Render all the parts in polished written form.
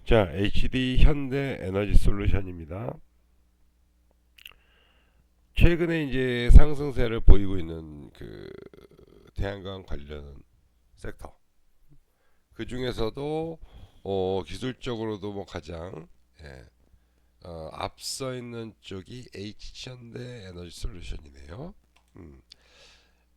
자, HD 현대 에너지 솔루션입니다. 최근에 이제 상승세를 보이고 있는 그 태양광 관련 섹터. 그 중에서도 기술적으로도 뭐 가장 예, 앞서 있는 쪽이 HD 현대 에너지 솔루션이네요. 음,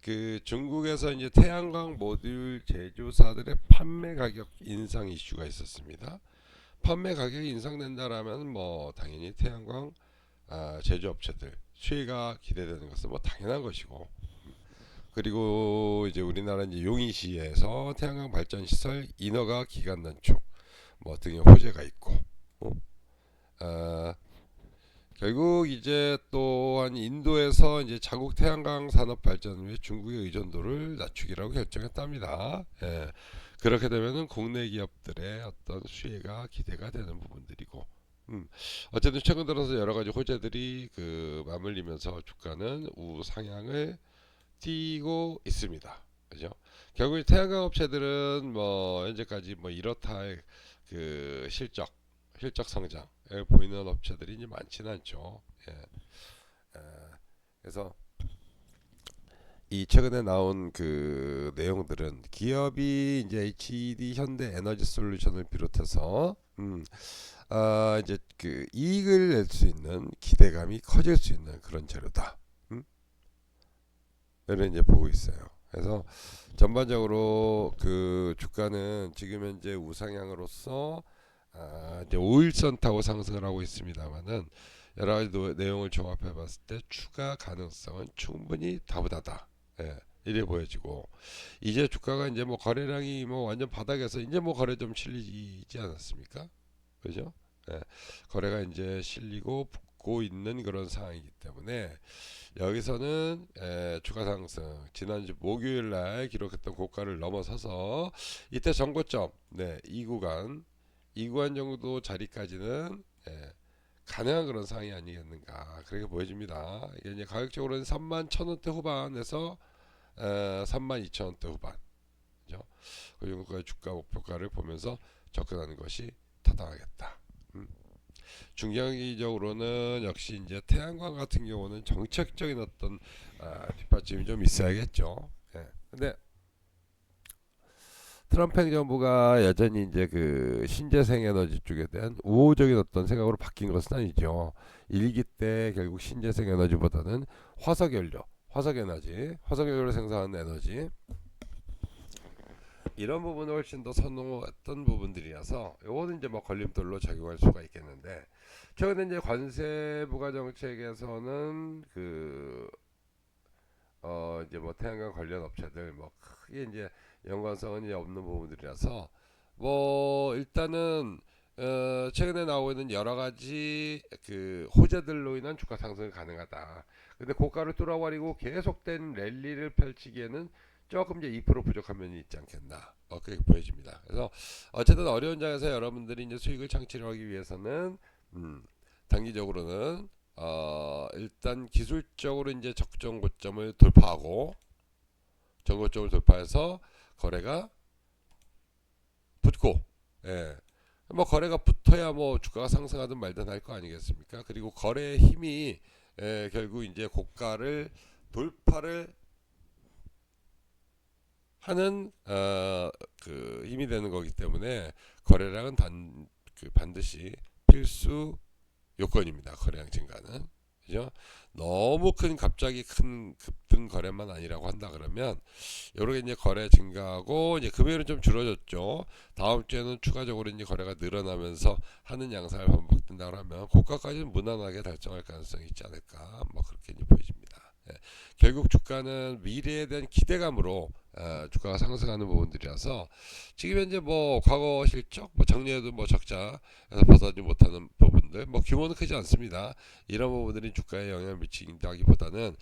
그 중국에서 이제 태양광 모듈 제조사들의 판매 가격 인상 이슈가 있었습니다. 판매 가격이 인상된다라면 뭐 당연히 태양광 제조업체들 수혜가 기대되는 것은 뭐 당연한 것이고, 그리고 이제 우리나라 이제 용인시에서 태양광 발전 시설 인허가 기간 단축 뭐 등의 호재가 있고, 어, 아, 결국 이제 또한 인도에서 이제 자국 태양광 산업 발전을 위해 중국의 의존도를 낮추기라고 결정했답니다. 예. 그렇게 되면은 국내 기업들의 어떤 수혜가 기대가 되는 부분들이고, 어쨌든 최근 들어서 여러 가지 호재들이 그 맞물리면서 주가는 우상향을 띄고 있습니다. 그죠? 결국 태양광 업체들은 뭐 현재까지 뭐 이렇다의 그 실적 성장을 보이는 업체들이 이제 많지는 않죠. 예. 에, 그래서 이 최근에 나온 그 내용들은 기업이 이제 HD 현대 에너지 솔루션을 비롯해서 이제 그 이익을 낼 수 있는 기대감이 커질 수 있는 그런 재료다. 이런 이제 보고 있어요. 그래서 전반적으로 그 주가는 지금 현재 우상향으로서 이제 5일선 타고 상승을 하고 있습니다만은 여러 가지 내용을 종합해 봤을 때 추가 가능성은 충분히 다부다다. 예, 이래 보여지고, 이제 주가가 이제 뭐 거래량이 뭐 완전 바닥에서 이제 뭐 거래 좀 실리지 않았습니까? 그죠? 예, 거래가 이제 실리고 붙고 있는 그런 상황이기 때문에 여기서는 추가 상승, 지난주 목요일 날 기록했던 고가를 넘어서서 이때 정고점, 네, 이 구간 정도 자리까지는 가능한 그런 상황이 아니겠는가 그렇게 보여집니다. 이게 이제 가격적으로는 3만 1,000원대 후반에서 3만 2천원대 후반, 그죠? 그 정도까지 주가 목표가를 보면서 접근하는 것이 타당하겠다. 중장기적으로는 역시 이제 태양광 같은 경우는 정책적인 어떤 뒷받침이 좀 있어야겠죠. 예. 근데 트럼프 행정부가 여전히 이제 그 신재생 에너지 쪽에 대한 우호적인 어떤 생각으로 바뀐 것은 아니죠. 1기 때 결국 신재생 에너지보다는 화석연료, 화석연료를 생산하는 에너지, 이런 부분을 훨씬 더 선호했던 부분들이라서 요거는 이제 뭐 걸림돌로 작용할 수가 있겠는데, 최근에 이제 관세 부과 정책에서는 그 이제 뭐 태양광 관련 업체들 뭐 크게 이제 연관성은 이제 없는 부분들이라서 뭐 일단은 최근에 나오고 있는 여러 가지 그 호재들로 인한 주가 상승이 가능하다. 근데 고가를 뚫어버리고 계속된 랠리를 펼치기에는 조금 이제 2% 부족한 면이 있지 않겠나, 그렇게 보여집니다. 그래서 어쨌든 어려운 장에서 여러분들이 이제 수익을 창출하기 위해서는 단기적으로는 일단 기술적으로 이제 적정 고점을 돌파하고 전고점을 돌파해서 거래가 붙고, 예, 뭐 거래가 붙어야 뭐 주가가 상승하든 말든 할 거 아니겠습니까? 그리고 거래의 힘이 결국 이제 고가를 돌파를 하는 그 힘이 되는 거기 때문에 거래량은 반드시 필수 요건입니다. 거래량 증가는. 그죠? 너무 갑자기 큰 급등 거래만 아니라고 한다 그러면 요렇게 이제 거래 증가하고 이제 금요일은 좀 줄어졌죠. 다음 주에는 추가적으로 이제 거래가 늘어나면서 하는 양상을 반복된다 그러면 고가까지는 무난하게 달성할 가능성이 있지 않을까, 뭐 그렇게 이제 보여집니다. 예. 결국 주가는 미래에 대한 기대감으로 주가가 상승하는 부분들이라서 지금 현재 뭐 과거 실적, 뭐 작년에도 뭐 적자에서 벗어나지 못하는 부분들, 뭐 규모는 크지 않습니다. 이런 부분들이 주가에 영향을 미친다기보다는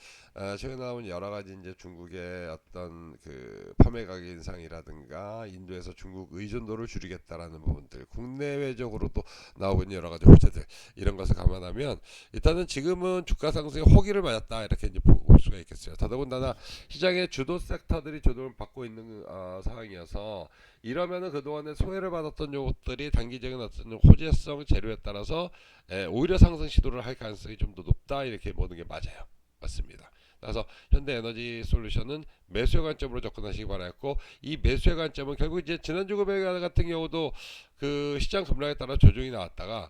최근 나온 여러 가지 이제 중국의 어떤 그 판매 가격 인상이라든가 인도에서 중국 의존도를 줄이겠다라는 부분들, 국내외적으로도 나오고 있는 여러 가지 호재들, 이런 것을 감안하면 일단은 지금은 주가 상승의 호기를 맞았다, 이렇게 이제 보고 볼 수가 있겠어요. 더더군다나 시장의 주도 섹터들이 조정을 받고 있는 상황이어서 이러면은 그동안에 소외를 받았던 요것들이 단기적인 어떤 호재성 재료에 따라서 오히려 상승 시도를 할 가능성이 좀 더 높다 이렇게 보는 게 맞아요. 맞습니다. 그래서 현대에너지 솔루션은 매수의 관점으로 접근하시기 바라겠고 이 매수의 관점은 결국 이제 지난주 금요일 같은 경우도 그 시장 급락에 따라 조정이 나왔다가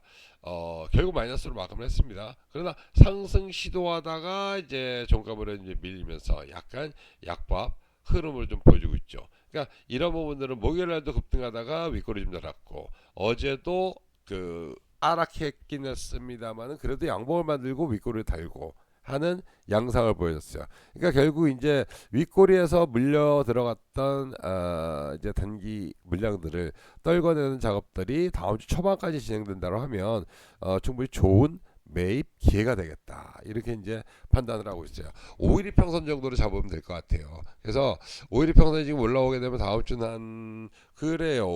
결국 마이너스로 마감을 했습니다. 그러나 상승 시도하다가 이제 종가물에 이제 밀리면서 약간 약밥 흐름을 좀 보여주고 있죠. 그러니까 이런 부분들은 목요일날도 급등하다가 윗골이 좀 달았고 어제도 그 하락했긴 했습니다만은 그래도 양봉을 만들고 윗골을 달고 하는 양상을 보여줬어요. 그러니까 결국 이제 윗꼬리에서 물려 들어갔던 이제 단기 물량들을 떨궈내는 작업들이 다음 주 초반까지 진행된다고 하면 충분히 좋은 매입 기회가 되겠다 이렇게 이제 판단을 하고 있어요. 5일 이평선 정도로 잡으면 될 것 같아요. 그래서 5일 이평선이 지금 올라오게 되면 다음 주는 한 그래요.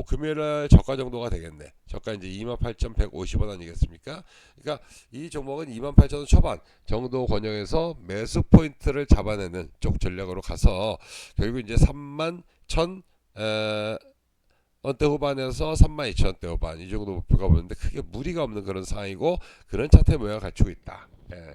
금요일날 저가 정도가 되겠네. 저가 이제 28,150원 아니겠습니까? 그러니까 이 종목은 28,000원 초반 정도 권역에서 매수 포인트를 잡아내는 쪽 전략으로 가서 결국 이제 31,000 원대 후반에서 32,000원대 후반 이 정도 목표가 보는데 크게 무리가 없는 그런 상황이고 그런 차트의 모양을 갖추고 있다.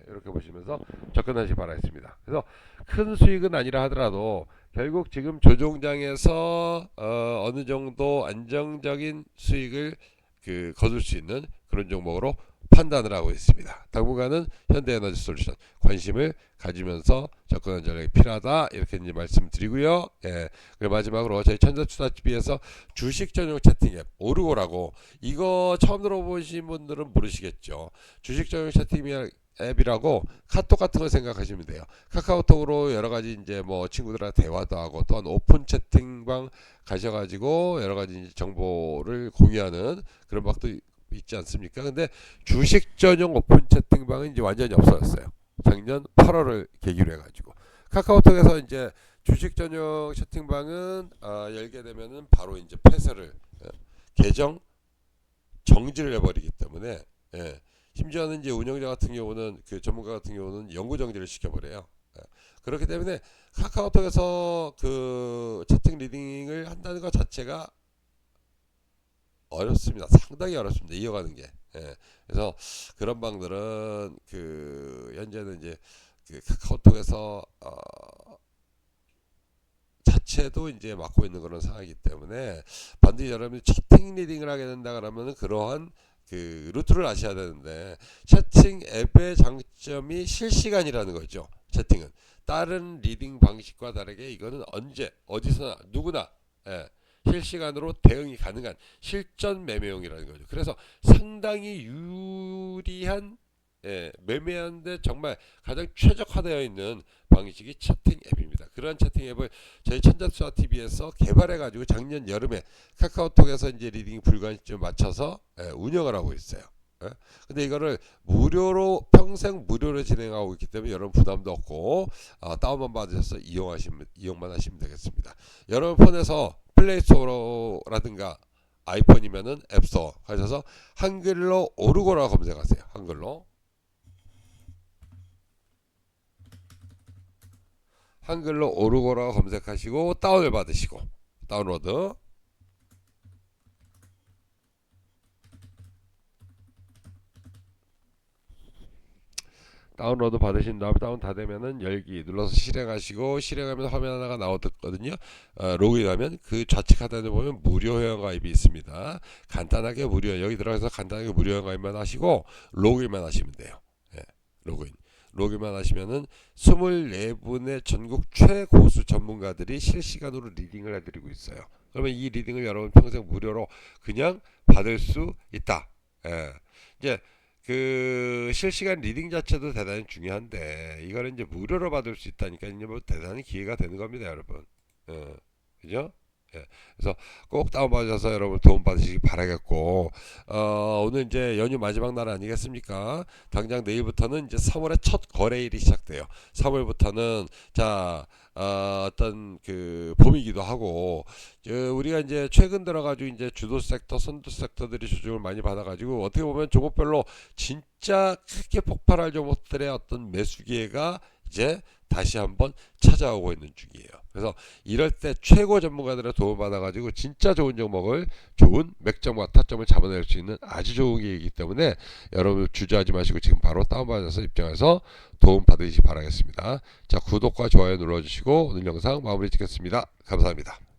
이렇게 보시면서 접근하시기 바라겠습니다. 그래서 큰 수익은 아니라 하더라도 결국 지금 조종장에서 어느 정도 안정적인 수익을 거둘 수 있는 그런 종목으로 판단을 하고 있습니다. 당분간은 현대에너지 솔루션 관심을 가지면서 접근하는 전략이 필요하다 이렇게 이제 말씀드리고요. 그리고 마지막으로 저희 천재투자TV에서 주식 전용 채팅 앱 오르고라고 이거 처음 들어보신 분들은 모르시겠죠. 주식 전용 채팅 앱이라고 카톡 같은 걸 생각하시면 돼요. 카카오톡으로 여러 가지 이제 뭐 친구들한테 대화도 하고 또한 오픈 채팅방 가셔가지고 여러 가지 정보를 공유하는 그런 방도 있지 않습니까? 근데 주식 전용 오픈 채팅방은 이제 완전히 없어졌어요. 작년 8월을 계기로 해가지고 카카오톡에서 이제 주식 전용 채팅방은 열게 되면은 바로 이제 폐쇄를 계정 정지를 해버리기 때문에 심지어는 이제 운영자 같은 경우는 그 전문가 같은 경우는 영구 정지를 시켜버려요. 그렇기 때문에 카카오톡에서 그 채팅 리딩을 한다는 것 자체가 어렵습니다. 상당히 어렵습니다. 이어가는 게. 그래서 그런 방들은 그 현재는 이제 그 카카오톡에서 자체도 이제 맡고 있는 그런 상황이기 때문에 반드시 여러분이 채팅 리딩을 하게 된다 그러면은 그러한 그 루트를 아셔야 되는데 채팅 앱의 장점이 실시간이라는 거죠. 채팅은 다른 리딩 방식과 다르게 이거는 언제 어디서나 누구나 실시간으로 대응이 가능한 실전 매매용이라는 거죠. 그래서 상당히 유리한 매매하는데 정말 가장 최적화되어 있는 방식이 채팅 앱입니다. 그러한 채팅 앱을 저희 천자투자TV에서 개발해가지고 작년 여름에 카카오톡에서 이제 리딩 불가한 시점 맞춰서 운영을 하고 있어요. 근데 이거를 무료로 평생 무료로 진행하고 있기 때문에 여러분 부담도 없고 다운만 받으셔서 이용만 하시면 되겠습니다. 여러분 폰에서 플레이스토어라든가 아이폰이면은 앱스토어 가셔서 한글로 오르고라 검색하세요. 한글로 오르고라 검색하시고 다운을 받으시고 다운로드 받으신 다음에 다운 다 되면은 열기 눌러서 실행하시고 실행하면 화면 하나가 나오거든요. 로그인하면 그 좌측 하단에 보면 무료 회원 가입이 있습니다. 간단하게 무료 여기 들어가서 간단하게 무료 회원 가입만 하시고 로그인만 하시면 돼요. 로그인만 하시면은 24분의 전국 최고수 전문가들이 실시간으로 리딩을 해드리고 있어요. 그러면 이 리딩을 여러분 평생 무료로 그냥 받을 수 있다. 이제 그 실시간 리딩 자체도 대단히 중요한데 이거는 이제 무료로 받을 수 있다니까 이제 뭐 대단히 기회가 되는 겁니다, 여러분. 그죠? 그래서 꼭 다운받으셔서 여러분 도움 받으시기 바라겠고 오늘 이제 연휴 마지막 날 아니겠습니까? 당장 내일부터는 이제 3월의 첫 거래일이 시작돼요. 3월부터는 자 어떤 그 봄이기도 하고 우리가 이제 최근 들어가지고 이제 주도 섹터, 선도 섹터들이 조정을 많이 받아가지고 어떻게 보면 종목별로 진짜 크게 폭발할 종목들의 어떤 매수 기회가 이제 다시 한번 찾아오고 있는 중이에요. 그래서 이럴 때 최고 전문가들의 도움 받아가지고 진짜 좋은 종목을 좋은 맥점과 타점을 잡아낼 수 있는 아주 좋은 기회이기 때문에 여러분 주저하지 마시고 지금 바로 다운받아서 입장해서 도움 받으시기 바라겠습니다. 자, 구독과 좋아요 눌러주시고 오늘 영상 마무리 짓겠습니다. 감사합니다.